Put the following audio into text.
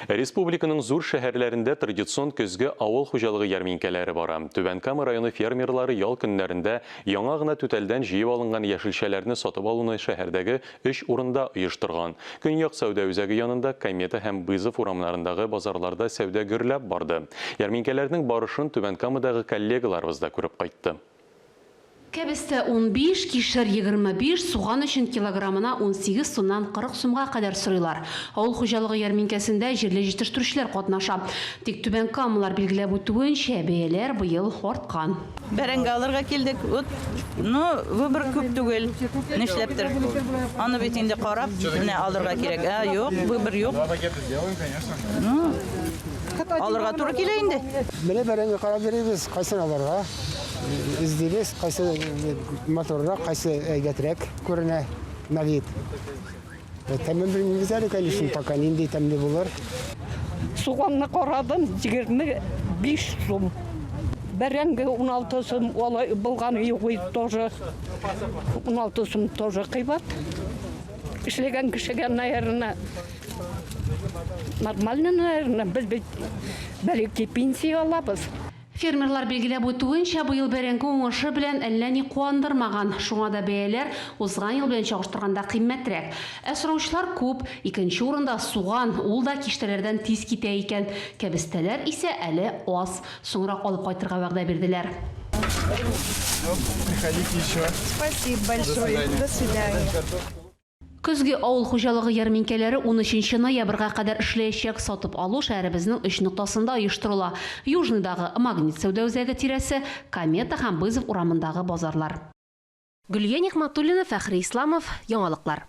Республиканың зур шәһәрләрендә традицион көзге авыл хуҗалыгы ярминкәләре бара. Түбән Кама районы фермерлары ял көннәрендә яңа гына түтәлдән җыеп алынган яшелчәләрне сатып алуны шәһәрдәге 3 урында оештырган. Көньяк сәүдә үзәге янында, Комета һәм Бызов урамнарындагы базарларда сәүдә гөрләп барды. Ярминкәләрнең барышын Түбән Камадагы коллегаларыбыз да күреп кайтты. Кәбестә 15, кишер 25, суган өчен килограммына 18 сумнан 40 сумга кадәр сорыйлар. Авыл хуҗалыгы ярминкәсендә җирле җитештерүчеләр катнаша. Тик Түбән Камалар билгеләп үтүенчә, бәяләр быел арткан. Бәрәңге алырга килдек. Выбор күп түгел. Нишләптер? Аны бит инде карап, менә алырга кирәк. Юк, выбор юк. Алырга туры килә инде. Менә бәрәңге карап йөрибез, кайсын алырга. İzdiriz, kaysı motorla, kaysı getirek, körüne navit. Tamam bir güzel kalışın pakan indi tamam bulur. Soğanını koradım, 25 sum. Беренге 16 сум, bulgan iyi тоже 16 сум тоже кыйбат. Ишлеген кишеге, наверное, нормально, наверное, без бәлки пенсия алабыз. Фермерлар билгеләп үтүенчә, быел бәрәңге уңышы белән әллә ни куандырмаган. Шуңа да бәяләр узган ел белән чагыштырганда кыйммәтрәк. Сораучылар күп, икенче урында суган, ул да киштәләрдән тиз китә икән. Кәбестәләр исә әле аз. Соңрак алып кайтырга вәгъдә бирделәр. Приходите еще. Спасибо большое. До свидания. Көзге авыл хуҗалыгы ярминкәләре 13 ноябрьгә кадәр эшләячәк. Сатып алу шәһәребезнең 3 ноктасында оештырыла. Южныйдагы Магнит сәүдә үзәге тирәсе, Комета һәм Бызов урамындагы базарлар. Гөлия Нигъмәтуллина, Фәхри Исламов, яңалыклар.